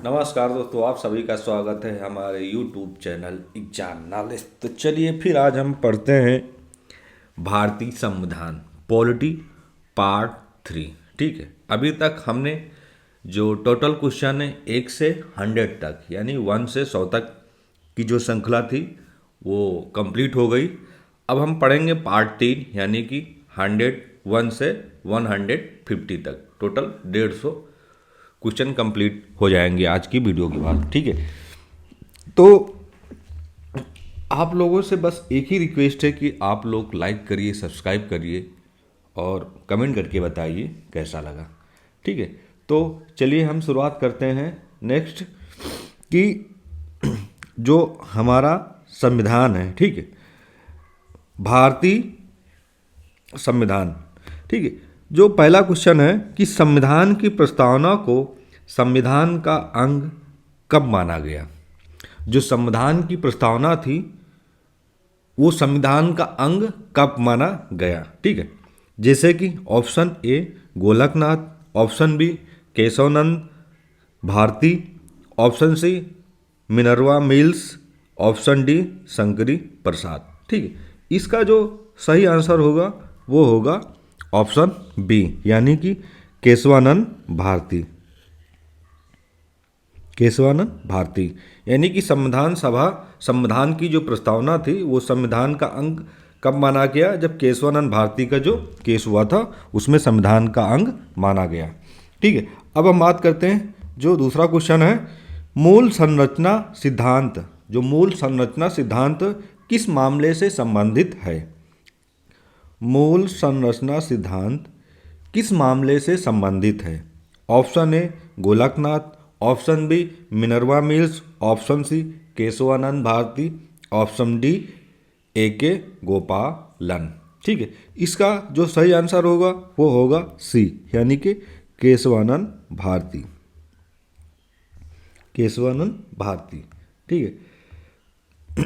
नमस्कार दोस्तों, आप सभी का स्वागत है हमारे YouTube चैनल एग्जाम नॉलेज। तो चलिए फिर आज हम पढ़ते हैं भारतीय संविधान पॉलिटी पार्ट 3। ठीक है, अभी तक हमने जो टोटल क्वेश्चन है 1 से 100 तक यानी 1 से 100 तक की जो श्रृंखला थी वो कंप्लीट हो गई। अब हम पढ़ेंगे पार्ट 3 यानी कि 101 से 150 तक, टोटल 150 क्वेश्चन कंप्लीट हो जाएंगे आज की वीडियो के बाद। ठीक है, तो आप लोगों से बस एक ही रिक्वेस्ट है कि आप लोग लाइक करिए, सब्सक्राइब करिए और कमेंट करके बताइए कैसा लगा। ठीक है, तो चलिए हम शुरुआत करते हैं नेक्स्ट कि जो हमारा संविधान है, ठीक है, भारतीय संविधान। ठीक है, जो पहला क्वेश्चन है कि संविधान की प्रस्तावना को संविधान का अंग कब माना गया। जो संविधान की प्रस्तावना थी वो संविधान का अंग कब माना गया। ठीक है, जैसे कि option A Golaknath, option B Kesavananda Bharati, option C Minerva Mills, option D Shankari Prasad. ठीक है, इसका जो सही आंसर होगा वो होगा ऑप्शन बी यानी कि केशवानंद भारती। केशवानंद भारती यानी कि संविधान सभा संविधान की जो प्रस्तावना थी वो संविधान का अंग कब माना गया, जब केशवानंद भारती का जो केस हुआ था उसमें संविधान का अंग माना गया। ठीक है, अब हम बात करते हैं जो दूसरा क्वेश्चन है, मूल संरचना सिद्धांत। जो मूल संरचना सिद्धांत किस मामले से संबंधित है। मूल संरचना सिद्धांत किस मामले से संबंधित है। Option A Golaknath, option B Minerva Mills, option C Kesavananda Bharati, option D A K Gopalan. ठीक है, इसका जो सही आंसर होगा वो होगा सी यानी कि केशवानंद भारती। केशवानंद भारती। ठीक है,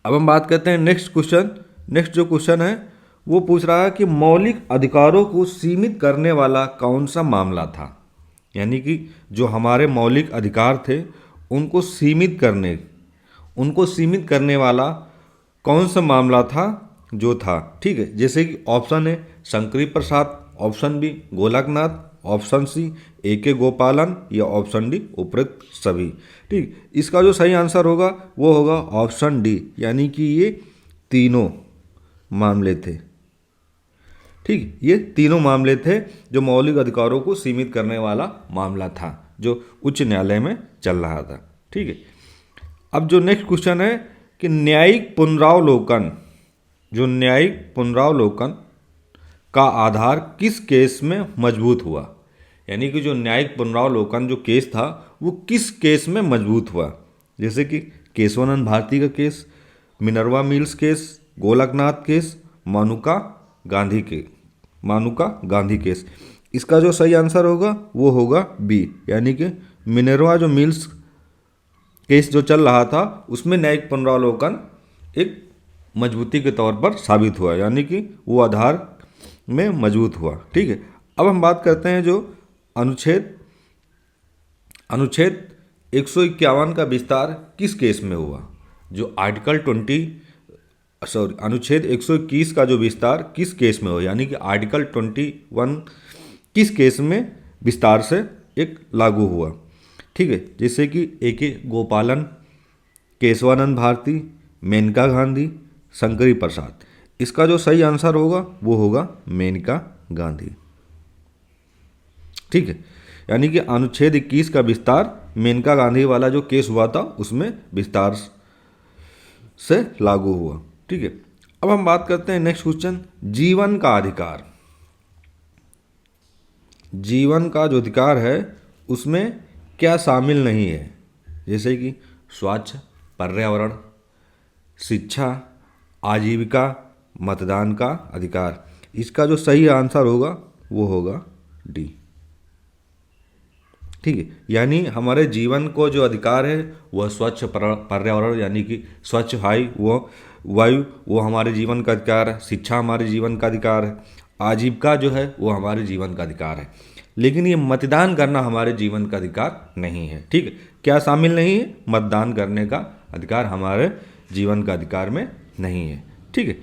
अब हम बात करते हैं नेक्स्ट क्वेश्चन। नेक्स्ट जो क्वेश्चन है वो पूछ रहा है कि मौलिक अधिकारों को सीमित करने वाला कौन सा मामला था। यानी कि जो हमारे मौलिक अधिकार थे उनको सीमित करने वाला कौन सा मामला था जो था। ठीक है, जैसे कि option A Shankari Prasad, option B Golaknath, option C A K Gopalan या ऑप्शन डी उपरोक्त सभी। ठीक, इसका जो सही आंसर होगा वो होगा ऑप्शन डी यानी कि ये तीनों मामले थे। ठीक, ये तीनों मामले थे जो मौलिक अधिकारों को सीमित करने वाला मामला था जो उच्च न्यायालय में चल रहा था। ठीक है, अब जो नेक्स्ट क्वेश्चन है कि न्यायिक पुनरावलोकन। जो न्यायिक पुनरावलोकन का आधार किस केस में मजबूत हुआ। यानी कि जो न्यायिक पुनरावलोकन जो केस था वो किस केस में मजबूत हुआ। जैसे कि केशवानंद भारती का case, Minerva Mills case, Golaknath case, Maneka Gandhi case. इसका जो सही आंसर होगा वो होगा बी यानी कि मिनर्वा जो मिल्स केस जो चल रहा था उसमें न्यायिक पुनरावलोकन एक मजबूती के तौर पर साबित हुआ यानी कि वो आधार में मजबूत हुआ। ठीक है, अब हम बात करते हैं जो अनुच्छेद 151 का विस्तार किस केस में हुआ। जो अनुच्छेद 121 का जो विस्तार किस केस में हो यानी कि आर्टिकल 21 किस केस में विस्तार से एक लागू हुआ। ठीक है, जैसे कि ए के गोपालन, केशवानंद भारती, मेनका गांधी, शंकरी प्रसाद। इसका जो सही आंसर होगा वो होगा मेनका गांधी। ठीक है, यानी कि अनुच्छेद 21 का विस्तार मेनका गांधी वाला जो केस हुआ था उसमें विस्तार से लागू हुआ। ठीक है, अब हम बात करते हैं नेक्स्ट क्वेश्चन, जीवन का अधिकार। जीवन का जो अधिकार है उसमें क्या शामिल नहीं है। जैसे कि स्वच्छ पर्यावरण, शिक्षा, आजीविका, मतदान का अधिकार। इसका जो सही आंसर होगा वो होगा डी। ठीक है, यानी हमारे जीवन को जो अधिकार है वह स्वच्छ पर्यावरण यानी कि स्वच्छ वायु वो हमारे जीवन का अधिकार है। शिक्षा हमारे जीवन का अधिकार है। आजीविका जो है वो हमारे जीवन का अधिकार है। लेकिन ये मतदान करना हमारे जीवन का अधिकार नहीं है। ठीक है, क्या शामिल नहीं है? मतदान करने का अधिकार हमारे जीवन का अधिकार में नहीं है। ठीक है,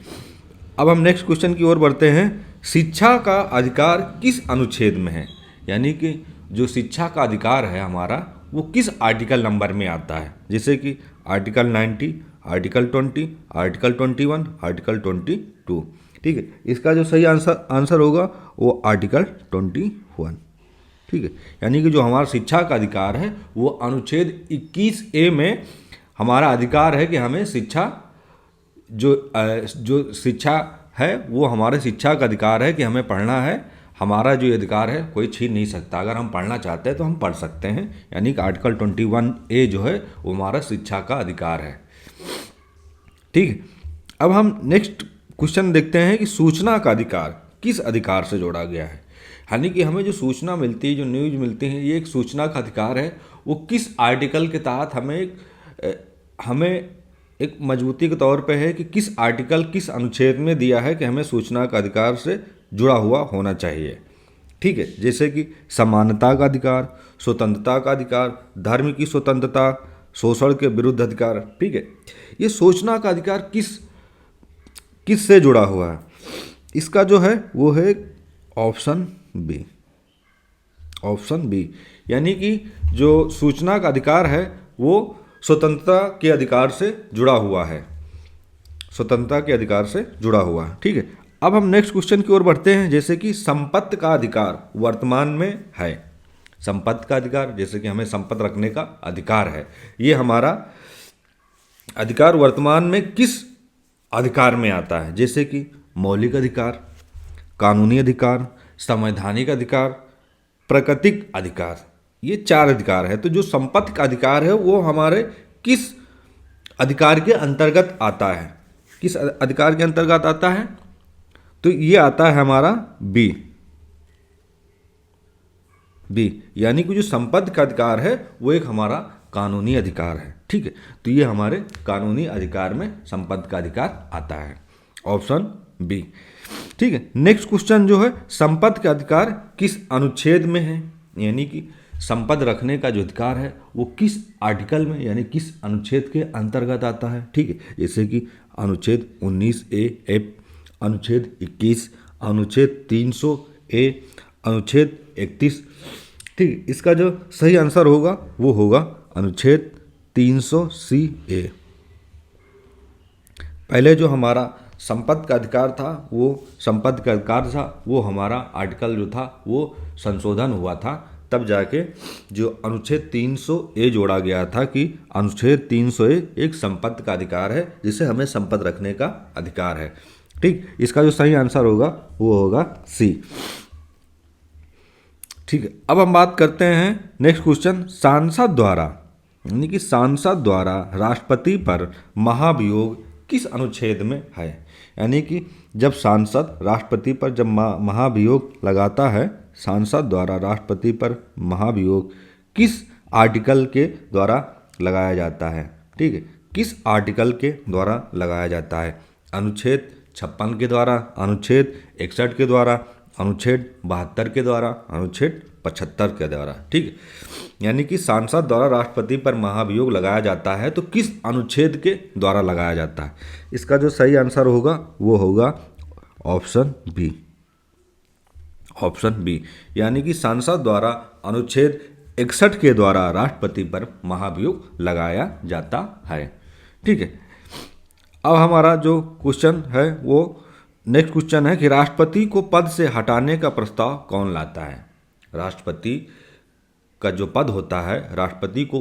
अब हम नेक्स्ट क्वेश्चन की ओर बढ़ते हैं। शिक्षा का अधिकार किस अनुच्छेद में है? यानी कि जो शिक्षा का अधिकार है हमारा, वो किस आर्टिकल नंबर में आता है? जैसे कि आर्टिकल 90, आर्टिकल 20, आर्टिकल 21, आर्टिकल 22। ठीक है, इसका जो सही आंसर होगा वो आर्टिकल 21। ठीक है, यानी कि जो हमारा शिक्षा का अधिकार है वो अनुच्छेद 21A में हमारा अधिकार है कि हमें शिक्षा, जो शिक्षा है वो हमारे शिक्षा का अधिकार है कि हमें पढ़ना है। हमारा जो अधिकार है कोई छीन नहीं सकता। अगर हम पढ़ना चाहते हैं तो हम पढ़ सकते हैं। यानी कि आर्टिकल 21A जो है वो हमारा शिक्षा का अधिकार है। ठीक है, अब हम नेक्स्ट क्वेश्चन देखते हैं कि सूचना का अधिकार किस अधिकार से जोड़ा गया है? यानी कि हमें जो सूचना मिलती है, जो न्यूज़ मिलती है, ये एक सूचना का अधिकार है। वो किस आर्टिकल के तहत हमें एक मजबूती के तौर पे है कि किस आर्टिकल, किस अनुच्छेद में दिया है कि हमें सूचना का अधिकार से जुड़ा हुआ होना चाहिए। ठीक है, जैसे कि समानता का अधिकार, स्वतंत्रता का अधिकार, धर्म की स्वतंत्रता, शोषण के विरुद्ध अधिकार। ठीक है, ये सूचना का अधिकार किस से जुड़ा हुआ है? इसका जो है वो है ऑप्शन बी। ऑप्शन बी, यानी कि जो सूचना का अधिकार है वो स्वतंत्रता के अधिकार से जुड़ा हुआ है। स्वतंत्रता के अधिकार से जुड़ा हुआ है। ठीक है, अब हम नेक्स्ट क्वेश्चन की ओर बढ़ते हैं। जैसे कि संपत्ति का अधिकार वर्तमान में है। संपत्ति का अधिकार, जैसे कि हमें संपत्ति रखने का अधिकार है, ये हमारा अधिकार वर्तमान में किस अधिकार में आता है? जैसे कि मौलिक अधिकार, कानूनी अधिकार, संवैधानिक अधिकार, प्राकृतिक अधिकार। ये 4 अधिकार है। तो जो संपत्ति का अधिकार है वो हमारे किस अधिकार के अंतर्गत आता है? किस अधिकार के अंतर्गत आता है? तो ये आता है हमारा बी। यानी कि जो संपत्ति का अधिकार है वो एक हमारा कानूनी अधिकार है। ठीक है, तो ये हमारे कानूनी अधिकार में संपत्ति का अधिकार आता है। Option B. ठीक है, नेक्स्ट क्वेश्चन जो है, संपत्ति का अधिकार किस अनुच्छेद में है? यानी कि संपत्ति रखने का जो अधिकार है वो किस आर्टिकल में, यानी किस अनुच्छेद के अंतर्गत आता है? ठीक है, जैसे कि अनुच्छेद 19A, अनुच्छेद 21, अनुच्छेद 300A, अनुच्छेद 31। ठीक है, इसका जो सही आंसर होगा वो होगा अनुच्छेद 300CA। पहले जो हमारा संपत्ति का अधिकार था वो हमारा आर्टिकल जो था वो संशोधन हुआ था, तब जाके जो अनुच्छेद 300A जोड़ा गया था कि अनुच्छेद 300A एक संपत्ति का अधिकार है जिसे हमें संपत्ति रखने का अधिकार है। ठीक, इसका जो सही आंसर होगा वो होगा सी। ठीक है, अब हम बात करते हैं नेक्स्ट क्वेश्चन, सांसद द्वारा, यानी कि सांसद द्वारा राष्ट्रपति पर महाभियोग किस अनुच्छेद में है? यानी कि जब सांसद राष्ट्रपति पर जब महाभियोग लगाता है, सांसद द्वारा राष्ट्रपति पर महाभियोग किस आर्टिकल के द्वारा लगाया जाता है? ठीक है, किस आर्टिकल के द्वारा लगाया जाता है? अनुच्छेद 56 के द्वारा, अनुच्छेद 61 के द्वारा, अनुच्छेद 72 के द्वारा, अनुच्छेद 75 के द्वारा। ठीक है, यानी कि सांसद द्वारा राष्ट्रपति पर महाभियोग लगाया जाता है तो किस अनुच्छेद के द्वारा लगाया जाता है? इसका जो सही आंसर होगा वो होगा ऑप्शन बी। ऑप्शन बी, यानी कि सांसद द्वारा अनुच्छेद 61 के द्वारा राष्ट्रपति पर महाभियोग लगाया जाता है। ठीक है, अब हमारा जो क्वेश्चन है वो नेक्स्ट क्वेश्चन है कि राष्ट्रपति को पद से हटाने का प्रस्ताव कौन लाता है? राष्ट्रपति का जो पद होता है, राष्ट्रपति को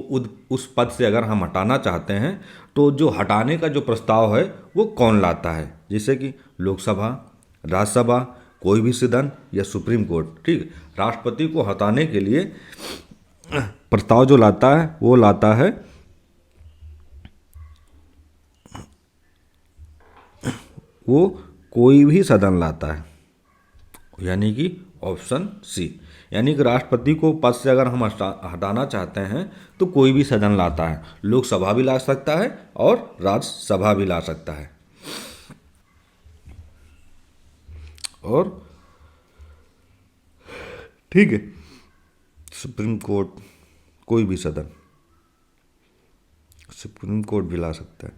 उस पद से अगर हम हटाना चाहते हैं तो जो हटाने का जो प्रस्ताव है वो कौन लाता है? जैसे कि लोकसभा, राज्यसभा, कोई भी सदन या सुप्रीम कोर्ट। ठीक है, राष्ट्रपति को हटाने के लिए प्रस्ताव जो लाता है वो लाता है वो कोई भी सदन लाता है, यानी कि ऑप्शन सी। यानी कि राष्ट्रपति को पद से अगर हम हटाना चाहते हैं तो कोई भी सदन लाता है। लोकसभा भी ला सकता है और राज्यसभा भी ला सकता है। और ठीक है, सुप्रीम कोर्ट, कोई भी सदन, सुप्रीम कोर्ट भी ला सकता है।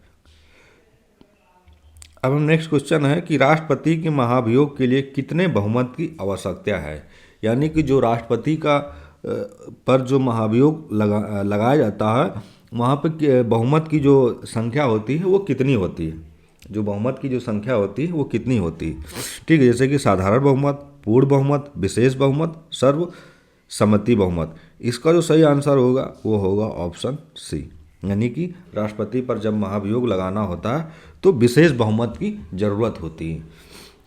अब हम नेक्स्ट क्वेश्चन है कि राष्ट्रपति के महाभियोग के लिए कितने बहुमत की आवश्यकता है। यानी कि जो राष्ट्रपति का पर जो महाभियोग लगाया जाता है, वहाँ पे बहुमत की जो संख्या होती है वो कितनी होती है, जो बहुमत की जो संख्या होती है वो कितनी होती है। ठीक है, जैसे कि साधारण बहुमत, पूर्ण बहुमत, विशेष बहुमत, सर्वसम्मति बहुमत। इसका जो सही आंसर होगा वो होगा ऑप्शन सी। यानी कि राष्ट्रपति पर जब महाभियोग लगाना होता है तो विशेष बहुमत की ज़रूरत होती है।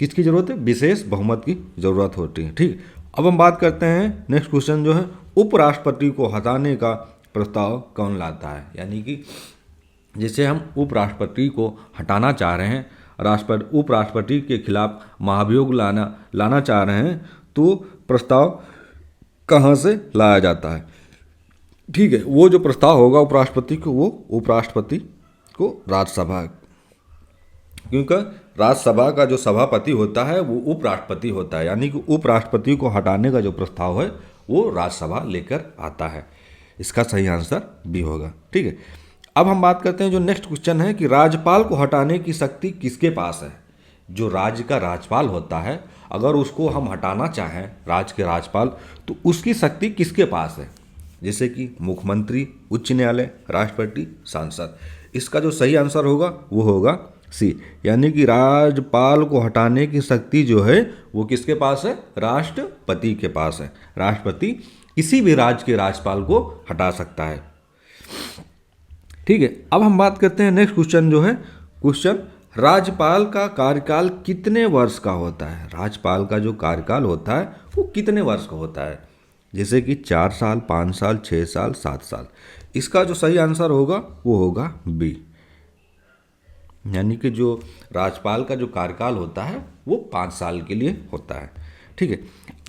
किसकी ज़रूरत है? विशेष बहुमत की ज़रूरत होती है। ठीक, अब हम बात करते हैं नेक्स्ट क्वेश्चन जो है, उपराष्ट्रपति को हटाने का प्रस्ताव कौन लाता है। यानी कि जैसे हम उपराष्ट्रपति को हटाना चाह रहे हैं, उपराष्ट्रपति के खिलाफ महाभियोग लाना चाह रहे हैं, तो प्रस्ताव कहाँ से लाया जाता है। ठीक है, वो जो प्रस्ताव होगा उपराष्ट्रपति को, वो उपराष्ट्रपति को राज्यसभा, क्योंकि राज्यसभा का जो सभापति होता है वो उपराष्ट्रपति होता है। यानी कि उपराष्ट्रपति को हटाने का जो प्रस्ताव है वो राज्यसभा लेकर आता है। इसका सही आंसर बी होगा। ठीक है, अब हम बात करते हैं जो नेक्स्ट क्वेश्चन है कि राज्यपाल को हटाने की शक्ति किसके पास है। जो राज्य का राज्यपाल होता है, अगर उसको हम हटाना चाहें, राज्य के राज्यपाल, तो उसकी शक्ति किसके पास है। जैसे कि मुख्यमंत्री, उच्च न्यायालय, राष्ट्रपति, सांसद। इसका जो सही आंसर होगा वो होगा सी। यानी कि राज्यपाल को हटाने की शक्ति जो है वो किसके पास है? राष्ट्रपति के पास है। राष्ट्रपति किसी भी राज्य के राज्यपाल को हटा सकता है। ठीक है, अब हम बात करते हैं नेक्स्ट क्वेश्चन जो है, क्वेश्चन राज्यपाल का कार्यकाल कितने वर्ष का होता है। राज्यपाल का जो कार्यकाल होता है वो कितने वर्ष का होता है। जैसे कि 4 साल, 5 साल, 6 साल, 7 साल। इसका जो सही आंसर होगा वो होगा बी। यानी कि जो राज्यपाल का जो कार्यकाल होता है वो 5 साल के लिए होता है। ठीक है,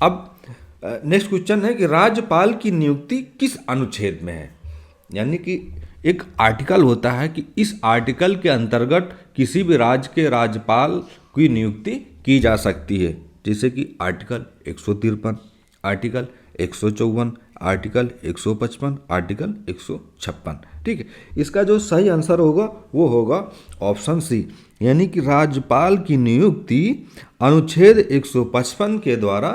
अब नेक्स्ट क्वेश्चन है कि राज्यपाल की नियुक्ति किस अनुच्छेद में है। यानी कि एक आर्टिकल होता है कि इस आर्टिकल के अंतर्गत किसी भी राज्य के राज्यपाल की नियुक्ति की जा सकती है। जैसे कि आर्टिकल 153, आर्टिकल 154, आर्टिकल 155, आर्टिकल 156। ठीक है, इसका जो सही आंसर होगा वो होगा ऑप्शन सी। यानी कि राज्यपाल की नियुक्ति अनुच्छेद 155 के द्वारा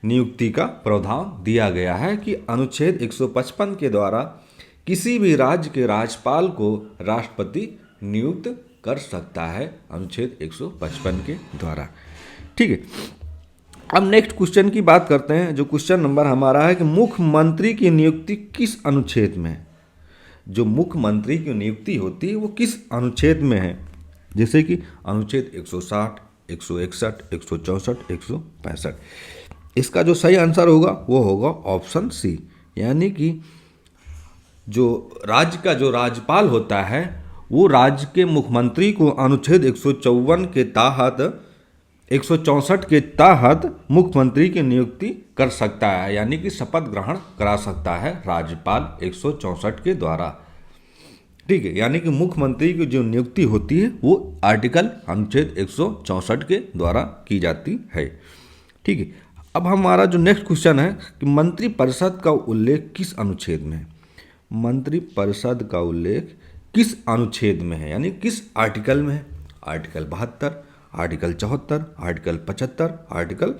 नियुक्ति का प्रावधान दिया गया है कि अनुच्छेद 155 के द्वारा किसी भी राज्य के राज्यपाल को राष्ट्रपति नियुक्त कर सकता है, अनुच्छेद 155 के द्वारा। ठीक है, अब नेक्स्ट क्वेश्चन की बात करते हैं। जो क्वेश्चन नंबर हमारा है कि मुख्यमंत्री की नियुक्ति किस अनुच्छेद में है। जो मुख्यमंत्री की नियुक्ति होती है वो किस अनुच्छेद में है। जैसे कि अनुच्छेद 160, 161, 164, 165। इसका जो सही आंसर होगा वो होगा ऑप्शन सी। यानी कि जो राज्य का जो राज्यपाल होता है वो राज्य के मुख्यमंत्री को अनुच्छेद 154 के तहत 164 के तहत मुख्यमंत्री की नियुक्ति कर सकता है। यानी कि शपथ ग्रहण करा सकता है राज्यपाल 164 के द्वारा। ठीक है, यानी कि मुख्यमंत्री की जो नियुक्ति होती है वो आर्टिकल अनुच्छेद 164 के द्वारा की जाती है। ठीक है, अब हमारा जो नेक्स्ट क्वेश्चन है कि मंत्रिपरिषद का उल्लेख किस अनुच्छेद में है। मंत्रिपरिषद का उल्लेख किस अनुच्छेद में है, यानी किस आर्टिकल में है। Article 72, article 74, article 75, article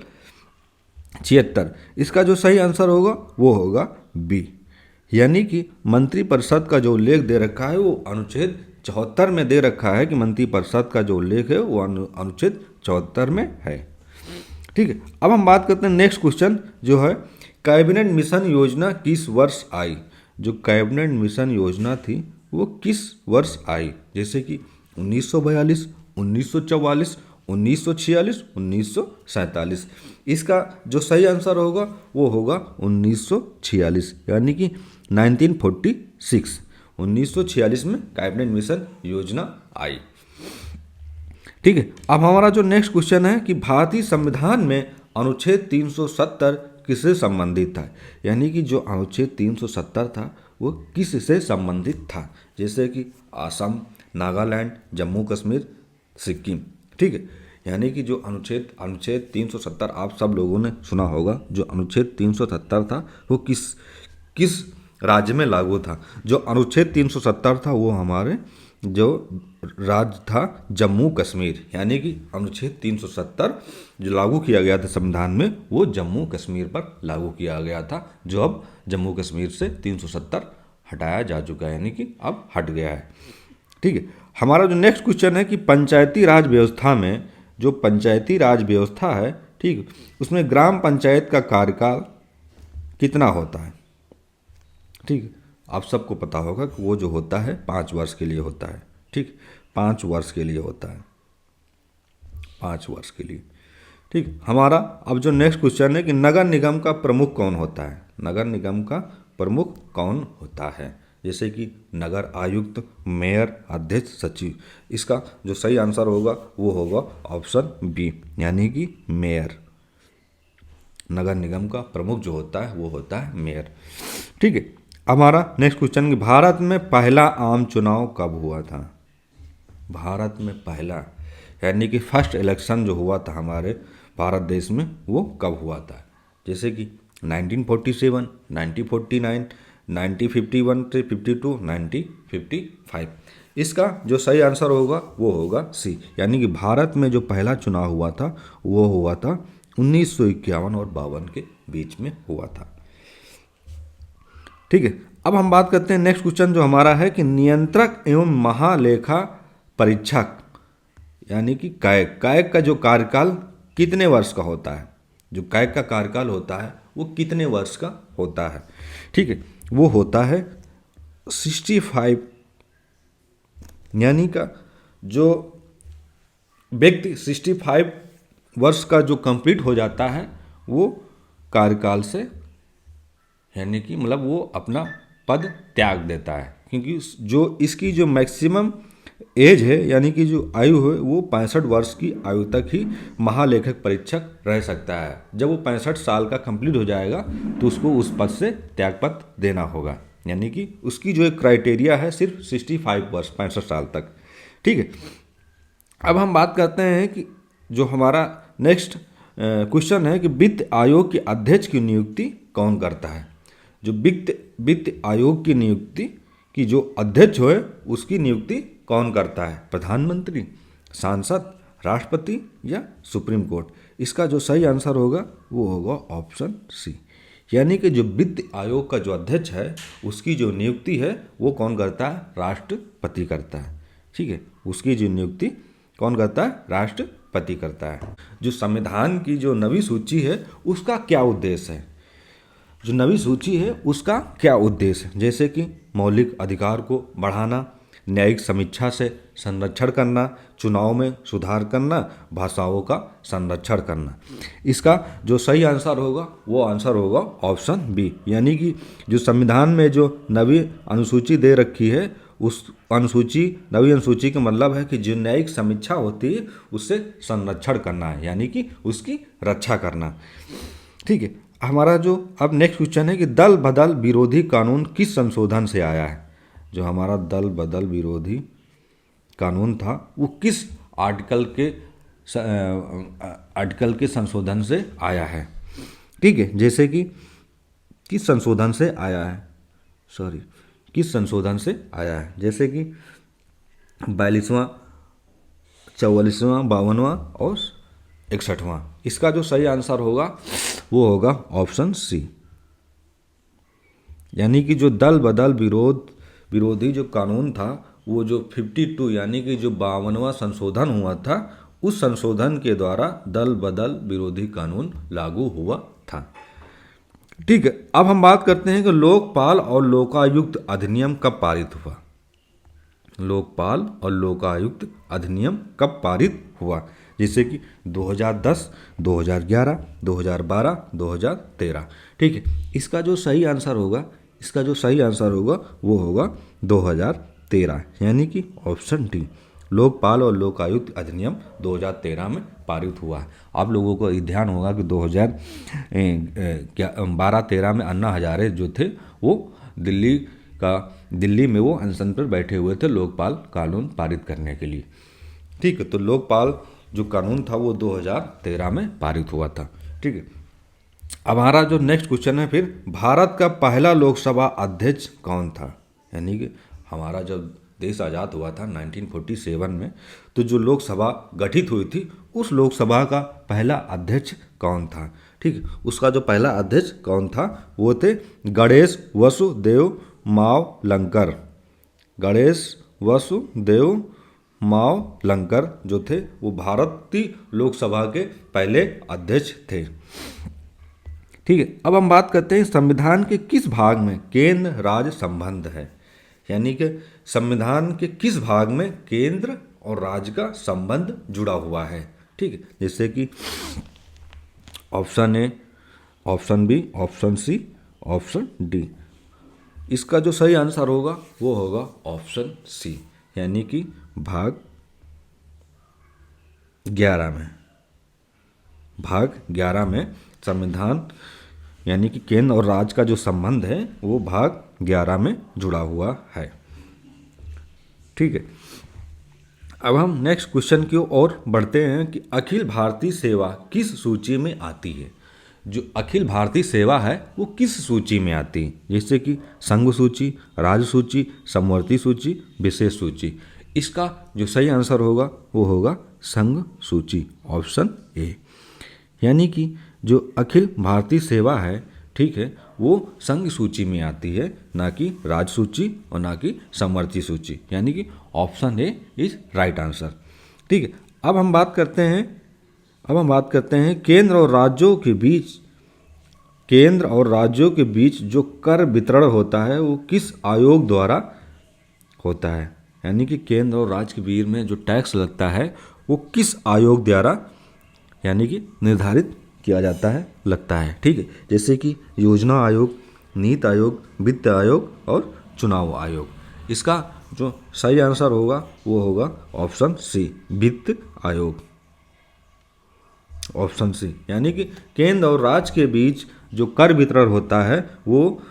76। इसका जो सही आंसर होगा वो होगा बी। यानी कि मंत्रिपरिषद का जो उल्लेख दे रखा है वो अनुच्छेद 74 में दे रखा है कि मंत्रिपरिषद का जो उल्लेख है वो अनुच्छेद 74 में है। ठीक है, अब हम बात करते हैं नेक्स्ट क्वेश्चन जो है, कैबिनेट मिशन योजना किस वर्ष आई। जो कैबिनेट मिशन योजना थी वो किस वर्ष आई। जैसे कि 1942, 1944, 1946, 1947। इसका जो सही आंसर होगा वो होगा 1946। यानी कि 1946, 1946 में कैबिनेट मिशन योजना आई। ठीक है, अब हमारा जो नेक्स्ट क्वेश्चन है कि भारतीय संविधान में अनुच्छेद 370 किससे संबंधित था। यानी कि जो अनुच्छेद 370 था वो किससे संबंधित था। जैसे कि असम, नागालैंड, जम्मू कश्मीर, सिक्किम। ठीक है, यानी कि जो अनुच्छेद अनुच्छेद 370 आप सब लोगों ने सुना होगा। जो अनुच्छेद 370 था वो किस राज्य में लागू था? जो अनुच्छेद 370 था वो हमारे जो राज्य था जम्मू कश्मीर, यानी कि अनुच्छेद 370 जो लागू किया गया था संविधान में वो जम्मू कश्मीर पर लागू किया गया था, जो अब जम्मू कश्मीर से 370 हटाया जा चुका है, यानी कि अब हट गया है। ठीक है, हमारा जो नेक्स्ट क्वेश्चन है कि पंचायती राज व्यवस्था में, जो पंचायती राज व्यवस्था है, ठीक, उसमें ग्राम पंचायत का कार्यकाल कितना होता है? ठीक, आप सबको पता होगा कि वो जो होता है 5 वर्ष के लिए होता है। ठीक, 5 वर्ष के लिए होता है, 5 वर्ष के लिए। ठीक, हमारा अब जो नेक्स्ट क्वेश्चन है कि नगर निगम का प्रमुख कौन होता है? नगर निगम का प्रमुख कौन होता है? जैसे कि नगर आयुक्त, मेयर, अध्यक्ष, सचिव। इसका जो सही आंसर होगा वो होगा ऑप्शन बी, यानी कि मेयर। नगर निगम का प्रमुख जो होता है वो होता है मेयर। ठीक है, हमारा नेक्स्ट क्वेश्चन कि भारत में पहला आम चुनाव कब हुआ था? भारत में पहला, यानी कि फर्स्ट इलेक्शन जो हुआ था हमारे भारत देश में वो कब हुआ था? जैसे कि 1947, 1949, 1951 से 52, 1955। इसका जो सही आंसर होगा वो होगा सी, यानी कि भारत में जो पहला चुनाव हुआ था वो हुआ था 1951 और 52 के बीच में हुआ था। ठीक है, अब हम बात करते हैं नेक्स्ट क्वेश्चन जो हमारा है कि नियंत्रक एवं महालेखा परीक्षक, यानी कि कैग, कैग का जो कार्यकाल कितने वर्ष का होता है? जो कैग का कार्यकाल होता है वो कितने वर्ष का होता है? ठीक है, वो होता है 65, यानी का जो व्यक्ति 65 वर्ष का जो कंप्लीट हो जाता है वो कार्यकाल से, यानी कि मतलब वो अपना पद त्याग देता है, क्योंकि जो इसकी जो मैक्सिमम एज है, यानी कि जो आयु है वो 65 वर्ष की आयु तक ही महालेखक परीक्षक रह सकता है। जब वो 65 साल का कंप्लीट हो जाएगा तो उसको उस पद से त्यागपत्र देना होगा, यानी कि उसकी जो एक क्राइटेरिया है सिर्फ 65 वर्ष, 65 साल तक। ठीक है, अब हम बात करते हैं कि जो हमारा नेक्स्ट क्वेश्चन है कि वित्त आयोग के अध्यक्ष की नियुक्ति कौन करता है? जो वित्त आयोग की नियुक्ति की जो अध्यक्ष है उसकी नियुक्ति कौन करता है? प्रधानमंत्री, सांसद, राष्ट्रपति या सुप्रीम कोर्ट? इसका जो सही आंसर होगा वो होगा ऑप्शन सी, यानी कि जो वित्त आयोग का जो अध्यक्ष है उसकी जो नियुक्ति है वो कौन करता है? राष्ट्रपति करता है। ठीक है, उसकी जो नियुक्ति कौन करता है? राष्ट्रपति करता है। जो संविधान की जो नवी सूची है उसका क्या उद्देश्य है? जो नवी सूची है उसका क्या उद्देश्य है? जैसे कि मौलिक अधिकार को बढ़ाना, न्यायिक समीक्षा से संरक्षण करना, चुनाव में सुधार करना, भाषाओं का संरक्षण करना। इसका जो सही आंसर होगा वो आंसर होगा ऑप्शन बी, यानी कि जो संविधान में जो नवी अनुसूची दे रखी है उस नवी अनुसूची का मतलब है कि जो न्यायिक समीक्षा होती है उससे संरक्षण करना है, यानी कि उसकी रक्षा करना। ठीक है, हमारा जो अब नेक्स्ट क्वेश्चन है कि दल बदल विरोधी कानून किस संशोधन से आया है? जो हमारा दल बदल विरोधी कानून था वो किस आर्टिकल के संशोधन से आया है? ठीक है, जैसे कि किस संशोधन से आया है, किस संशोधन से आया है? जैसे कि 42वां, 44वां, 52वां और 61वां। इसका जो सही आंसर होगा वो होगा ऑप्शन सी, यानी कि जो दल बदल विरोधी जो कानून था वो जो 52 यानी कि जो 52वां संशोधन हुआ था उस संशोधन के द्वारा दल बदल विरोधी कानून लागू हुआ था। ठीक है, अब हम बात करते हैं कि लोकपाल और लोकायुक्त अधिनियम कब पारित हुआ? लोकपाल और लोकायुक्त अधिनियम कब पारित हुआ? जैसे कि 2010, 2011, 2012, 2013। ठीक है, इसका जो सही आंसर होगा वो होगा 2013, यानी कि ऑप्शन डी, लोकपाल और लोकायुक्त अधिनियम 2013 में पारित हुआ है। आप लोगों को ध्यान होगा कि 2012-13 में अन्ना हजारे जो थे वो दिल्ली में वो अनशन पर बैठे हुए थे लोकपाल कानून पारित करने के लिए। ठीक है, तो लोकपाल जो कानून था वो 2013 में पारित हुआ था। ठीक है, अब हमारा जो नेक्स्ट क्वेश्चन है फिर, भारत का पहला लोकसभा अध्यक्ष कौन था? यानी कि हमारा जब देश आज़ाद हुआ था 1947 में, तो जो लोकसभा गठित हुई थी उस लोकसभा का पहला अध्यक्ष कौन था? ठीक है, उसका जो पहला अध्यक्ष कौन था वो थे गणेश वसुदेव मावलंकर। गणेश वसुदेव मावलंकर जो थे वो भारतीय लोकसभा के पहले अध्यक्ष थे। ठीक है, अब हम बात करते हैं संविधान के किस भाग में केंद्र राज्य संबंध है। यानी कि संविधान के किस भाग में केंद्र और राज्य का संबंध जुड़ा हुआ है। ठीक है, जैसे कि option A, option B, option C, option D. इसका जो सही आंसर होगा वो होगा ऑप्शन सी, यानी कि भाग 11 में। भाग 11 में संविधान यानी कि केंद्र और राज्य का जो संबंध है वो भाग 11 में जुड़ा हुआ है। ठीक है, अब हम नेक्स्ट क्वेश्चन की ओर बढ़ते हैं कि अखिल भारतीय सेवा किस सूची में आती है। जो अखिल भारतीय सेवा है वो किस सूची में आती है, जैसे कि संघ सूची, राज्य सूची, समवर्ती सूची, विशेष सूची। इसका जो सही आंसर होगा वो होगा संघ सूची, ऑप्शन ए। यानी कि जो अखिल भारतीय सेवा है, ठीक है, वो संघ सूची में आती है, ना कि राज्य सूची और ना कि समवर्ती सूची, यानी कि option A is right answer. ठीक है, अब हम बात करते हैं केंद्र और राज्यों के बीच जो कर वितरण होता है वो किस आयोग द्वारा होता है। यानी कि केंद्र और राज्य के बीच में जो टैक्स लगता है वो किस आयोग द्वारा यानी कि निर्धारित किया जाता है, लगता है। ठीक है, जैसे कि योजना आयोग, नीति आयोग, वित्त आयोग और चुनाव आयोग। इसका जो सही आंसर होगा वो होगा ऑप्शन सी, वित्त आयोग, ऑप्शन सी। यानी कि केंद्र और राज्य के बीच जो कर वितरण होता है वो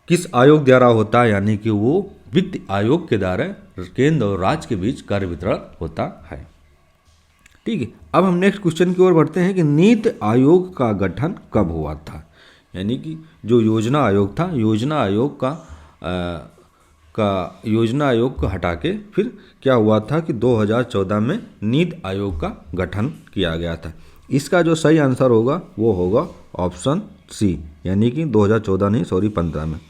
किस आयोग द्वारा होता है, यानी कि वो वित्त आयोग के द्वारा केंद्र और राज्य के बीच कर वितरण होता है। ठीक है, अब हम नेक्स्ट क्वेश्चन की ओर बढ़ते हैं कि नीति आयोग का गठन कब हुआ था। यानी कि जो योजना आयोग था, योजना आयोग को हटा के फिर क्या हुआ था कि 2014 में नीति आयोग का गठन किया गया था। इसका जो सही आंसर होगा वो होगा ऑप्शन सी, यानी कि 2014 नहीं, सॉरी 15 में।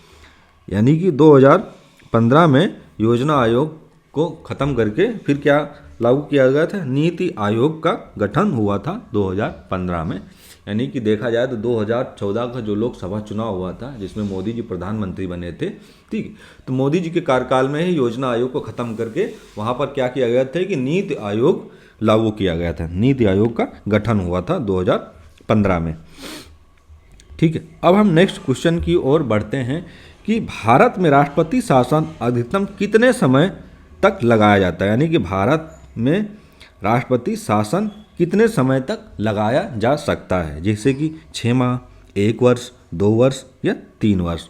यानी कि 2015 में योजना आयोग को ख़त्म करके फिर क्या लागू किया गया था, नीति आयोग का गठन हुआ था 2015 में। यानी कि देखा जाए तो 2014 का जो लोकसभा चुनाव हुआ था जिसमें मोदी जी प्रधानमंत्री बने थे, ठीक, तो मोदी जी के कार्यकाल में ही योजना आयोग को ख़त्म करके वहाँ पर क्या किया गया था कि नीति आयोग लागू किया गया था। नीति आयोग का गठन हुआ था 2015 में। ठीक है, अब हम नेक्स्ट क्वेश्चन की ओर बढ़ते हैं कि भारत में राष्ट्रपति शासन अधिकतम कितने समय तक लगाया जाता है। यानी कि भारत में राष्ट्रपति शासन कितने समय तक लगाया जा सकता है, जैसे कि 6 माह, 1 वर्ष, 2 वर्ष या 3 वर्ष।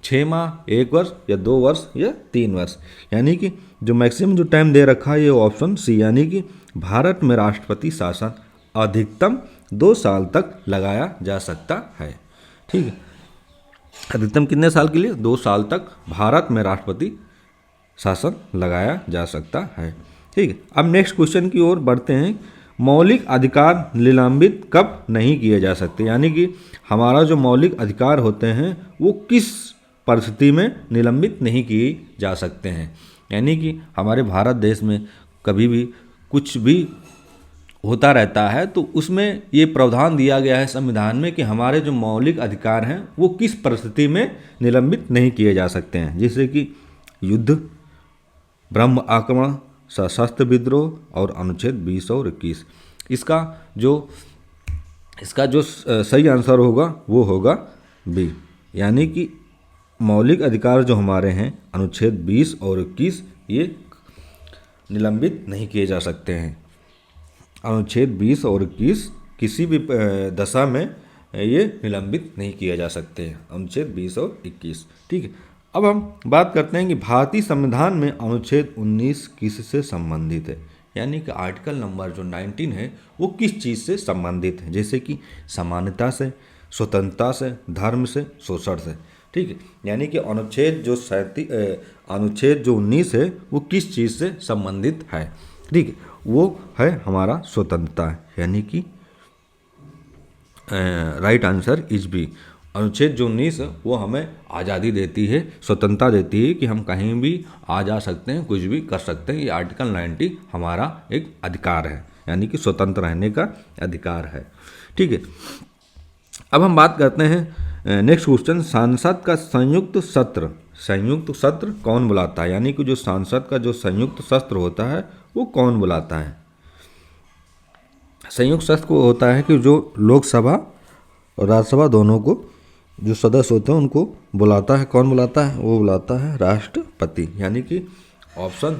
6 माह, 1 वर्ष या 2 वर्ष या 3 वर्ष। यानी कि जो मैक्सिमम जो टाइम दे रखा है ये ऑप्शन सी, यानी कि भारत में राष्ट्रपति शासन अधिकतम 2 साल तक लगाया जा सकता है। ठीक है, अधिकतम कितने साल के लिए? 2 साल तक भारत में राष्ट्रपति शासन लगाया जा सकता है। ठीक है, अब नेक्स्ट क्वेश्चन की ओर बढ़ते हैं। मौलिक अधिकार निलंबित कब नहीं किए जा सकते। यानी कि हमारा जो मौलिक अधिकार होते हैं वो किस परिस्थिति में निलंबित नहीं किए जा सकते हैं। यानी कि हमारे भारत देश में कभी भी कुछ भी होता रहता है तो उसमें ये प्रावधान दिया गया है संविधान में कि हमारे जो मौलिक अधिकार हैं वो किस परिस्थिति में निलंबित नहीं किए जा सकते हैं, जैसे कि युद्ध, ब्रह्म आक्रमण, सशस्त्र विद्रोह और अनुच्छेद 20 और 21। इसका जो सही आंसर होगा वो होगा बी, यानी कि मौलिक अधिकार जो हमारे हैं अनुच्छेद 20 और 21 ये निलंबित नहीं किए जा सकते हैं। अनुच्छेद 20 और 21 किसी भी दशा में ये निलंबित नहीं किए जा सकते हैं, अनुच्छेद 20 और 21। ठीक है, अब हम बात करते हैं कि भारतीय संविधान में अनुच्छेद 19 किससे संबंधित है। यानी कि आर्टिकल नंबर जो 19 है वो किस चीज़ से संबंधित है, जैसे कि समानता से, स्वतंत्रता से, धर्म से, शोषण से। ठीक है, यानी कि अनुच्छेद जो 19 है वो किस चीज़ से संबंधित है। ठीक है, वो है हमारा स्वतंत्रता, यानी कि राइट आंसर इज बी। अनुच्छेद जो 19 है वो हमें आज़ादी देती है, स्वतंत्रता देती है कि हम कहीं भी आ जा सकते हैं, कुछ भी कर सकते हैं। ये आर्टिकल 90 हमारा एक अधिकार है, यानी कि स्वतंत्र रहने का अधिकार है। ठीक है, अब हम बात करते हैं नेक्स्ट क्वेश्चन, सांसद का संयुक्त सत्र कौन बुलाता है, यानी कि जो सांसद का जो संयुक्त सत्र होता है वो कौन बुलाता है। संयुक्त सत्र को होता है कि जो लोकसभा और राज्यसभा दोनों को जो सदस्य होते हैं उनको बुलाता है। कौन बुलाता है? वो बुलाता है राष्ट्रपति, यानी कि ऑप्शन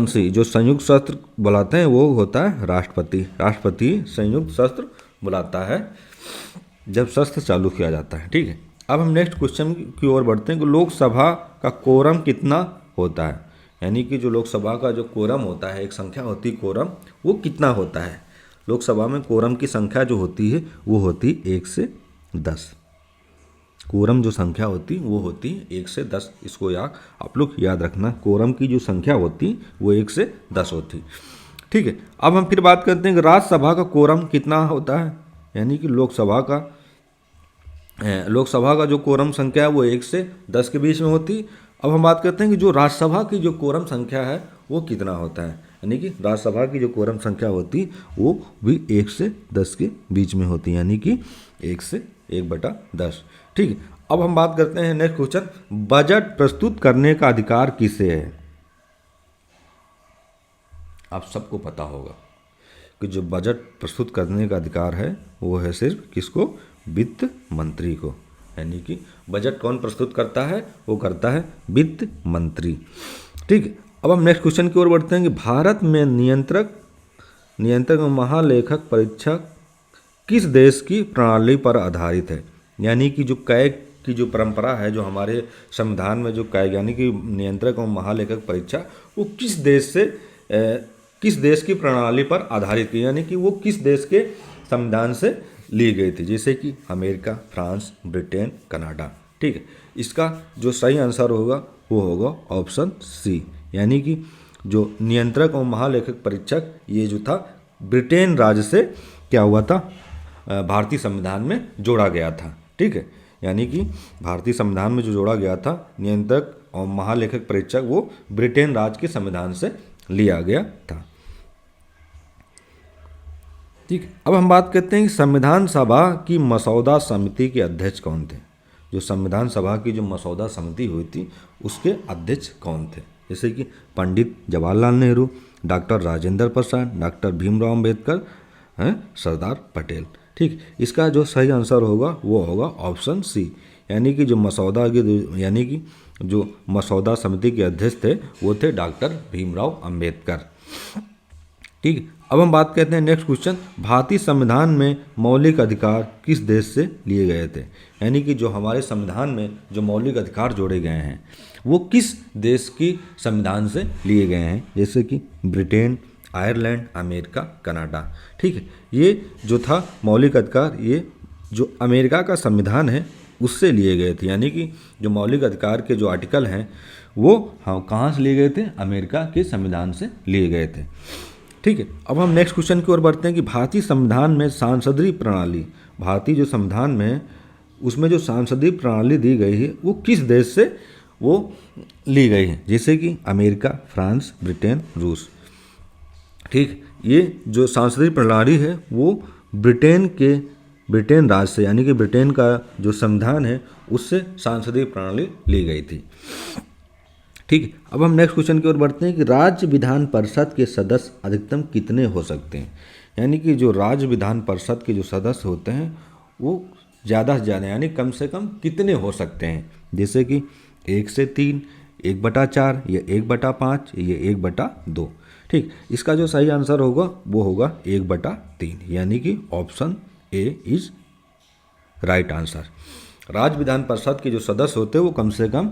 सी जो संयुक्त सत्र बुलाते हैं वो होता है राष्ट्रपति संयुक्त सत्र बुलाता है जब सत्र चालू किया जाता है। ठीक है, अब हम नेक्स्ट क्वेश्चन की ओर बढ़ते हैं कि लोकसभा का कोरम कितना होता है, यानी कि जो लोकसभा का जो कोरम होता है, एक संख्या होती है कोरम, वो कितना होता है। लोकसभा में कोरम की संख्या जो होती है वो होती 1 से 10। कोरम जो संख्या होती वो होती 1 से 10। इसको आप लोग याद रखना, कोरम की जो संख्या होती वो 1 से 10 होती। ठीक है, अब हम फिर बात करते हैं कि राज्यसभा का कोरम कितना होता है, यानी कि लोकसभा का जो कोरम संख्या है वो 1 से 10 के बीच में होती। अब हम बात करते हैं कि जो राज्यसभा की जो कोरम संख्या है वो कितना होता है, यानी कि राज्यसभा की जो कोरम संख्या होती वो भी 1 से 10 के बीच में होती है, यानी कि 1 से 1/10। ठीक है, अब हम बात करते हैं नेक्स्ट क्वेश्चन, बजट प्रस्तुत करने का अधिकार किसे है। आप सबको पता होगा कि जो बजट प्रस्तुत करने का अधिकार है वो है सिर्फ किसको? वित्त मंत्री को, यानी कि बजट कौन प्रस्तुत करता है? वो करता है वित्त मंत्री। ठीक है, अब हम नेक्स्ट क्वेश्चन की ओर बढ़ते हैं कि भारत में नियंत्रक महालेखक परीक्षक किस देश की प्रणाली पर आधारित है, यानी कि जो कैग की जो परंपरा है, जो हमारे संविधान में जो कैग यानी कि नियंत्रक और महालेखक परीक्षा, वो किस देश की प्रणाली पर आधारित थी, यानी कि वो किस देश के संविधान से ली गई थी, जैसे कि अमेरिका, फ्रांस, ब्रिटेन, कनाडा। ठीक है, इसका जो सही आंसर होगा वो होगा ऑप्शन सी, यानी कि जो नियंत्रक और महालेखक परीक्षक ये जो था ब्रिटेन राज्य से क्या हुआ था, भारतीय संविधान में जोड़ा गया था। ठीक है, यानी कि भारतीय संविधान में जो जोड़ा गया था नियंत्रक और महालेखक परीक्षक वो ब्रिटेन राज्य के संविधान से लिया गया था। ठीक, अब हम बात करते हैं कि संविधान सभा की मसौदा समिति के अध्यक्ष कौन थे। जो संविधान सभा की जो मसौदा समिति हुई थी उसके अध्यक्ष कौन थे, जैसे कि पंडित जवाहरलाल नेहरू, डॉक्टर राजेंद्र प्रसाद, डॉक्टर भीमराव अम्बेडकर, सरदार पटेल। ठीक, इसका जो सही आंसर होगा वो होगा ऑप्शन सी, यानी कि जो मसौदा समिति के अध्यक्ष थे वो थे डॉक्टर भीमराव अम्बेडकर। ठीक, अब हम बात करते हैं नेक्स्ट क्वेश्चन, भारतीय संविधान में मौलिक अधिकार किस देश से लिए गए थे, यानी कि जो हमारे संविधान में जो मौलिक अधिकार जोड़े गए हैं वो किस देश की संविधान से लिए गए हैं, जैसे कि ब्रिटेन, आयरलैंड, अमेरिका, कनाडा। ठीक है, ये जो था मौलिक अधिकार ये जो अमेरिका का संविधान है उससे लिए गए थे, यानी कि जो मौलिक अधिकार के जो आर्टिकल हैं वो कहाँ से लिए गए थे? अमेरिका के संविधान से लिए गए थे। ठीक है, अब हम नेक्स्ट क्वेश्चन की ओर बढ़ते हैं कि भारतीय संविधान में सांसदीय प्रणाली, भारतीय जो संविधान में है उसमें जो सांसदीय प्रणाली दी गई है वो किस देश से वो ली गई है, जैसे कि अमेरिका, फ्रांस, ब्रिटेन, रूस। ठीक, ये जो सांसदीय प्रणाली है वो ब्रिटेन राज्य से, यानी कि ब्रिटेन का जो संविधान है उससे सांसदीय प्रणाली ली गई थी। ठीक, अब हम नेक्स्ट क्वेश्चन की ओर बढ़ते हैं कि राज्य विधान परिषद के सदस्य अधिकतम कितने हो सकते हैं, यानी कि जो राज्य विधान परिषद के जो सदस्य होते हैं वो ज़्यादा से ज़्यादा यानी कम से कम कितने हो सकते हैं, जैसे कि 1 से 3, 1/4 या 1/5 या 1/2। ठीक, इसका जो सही आंसर होगा वो होगा 1/3, यानी कि option A is right answer. राज्य विधान परिषद के जो सदस्य होते हैं वो कम से कम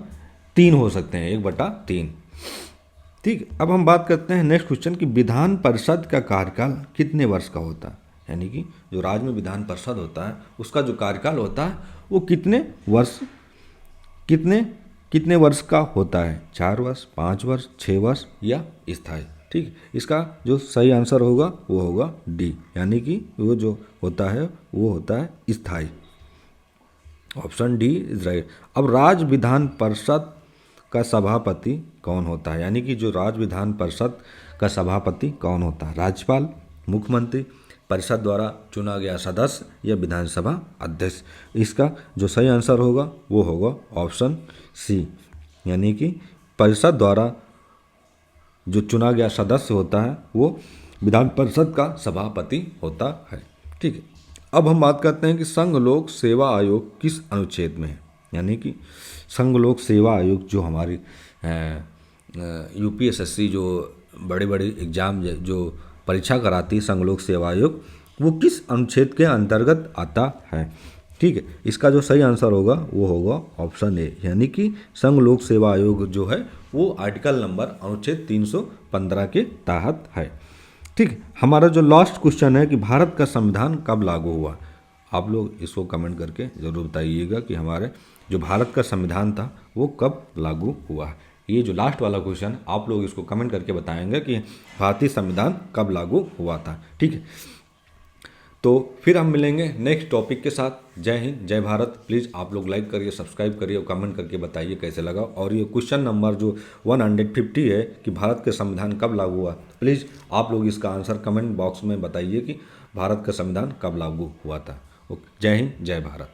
3 हो सकते हैं, 1/3। ठीक, अब हम बात करते हैं नेक्स्ट क्वेश्चन कि विधान परिषद का कार्यकाल कितने वर्ष का होता है। यानी कि जो राज्य में विधान परिषद होता है उसका जो कार्यकाल होता है वो कितने कितने वर्ष का होता है, 4 वर्ष, 5 वर्ष, 6 वर्ष या स्थायी। ठीक, इसका जो सही आंसर होगा वो होगा डी, यानी कि वो जो होता है वो होता है स्थायी। Option D is right. अब राज्य विधान परिषद का सभापति कौन होता है, यानी कि जो राज्य विधान परिषद का सभापति कौन होता है, राज्यपाल, मुख्यमंत्री, परिषद द्वारा चुना गया सदस्य या विधानसभा अध्यक्ष। इसका जो सही आंसर होगा वो होगा ऑप्शन सी, यानी कि परिषद द्वारा जो चुना गया सदस्य होता है वो विधान परिषद का सभापति होता है। ठीक है, अब हम बात करते हैं कि संघ लोक सेवा आयोग किस अनुच्छेद में है। यानी कि संघ लोक सेवा आयोग जो हमारी यूपीएसएससी जो बड़े बड़े एग्जाम जो परीक्षा कराती है संघ लोक सेवा आयोग, वो किस अनुच्छेद के अंतर्गत आता है। ठीक है, इसका जो सही आंसर होगा वो होगा ऑप्शन ए, यानी कि संघ लोक सेवा आयोग जो है वो आर्टिकल नंबर अनुच्छेद 315 के तहत है। ठीक, हमारा जो लास्ट क्वेश्चन है कि भारत का संविधान कब लागू हुआ। आप लोग इसको कमेंट करके ज़रूर बताइएगा कि हमारे जो भारत का संविधान था वो कब लागू हुआ है। ये जो लास्ट वाला क्वेश्चन आप लोग इसको कमेंट करके बताएंगे कि भारतीय संविधान कब लागू हुआ था। ठीक है, तो फिर हम मिलेंगे नेक्स्ट टॉपिक के साथ। जय हिंद, जय भारत। प्लीज़ आप लोग लाइक करिए, सब्सक्राइब करिए और कमेंट करके बताइए कैसे लगा। और ये क्वेश्चन नंबर जो 150 है कि भारत का संविधान कब लागू हुआ, प्लीज़ आप लोग इसका आंसर कमेंट बॉक्स में बताइए कि भारत का संविधान कब लागू हुआ था। ओके, जय हिंद, जय भारत।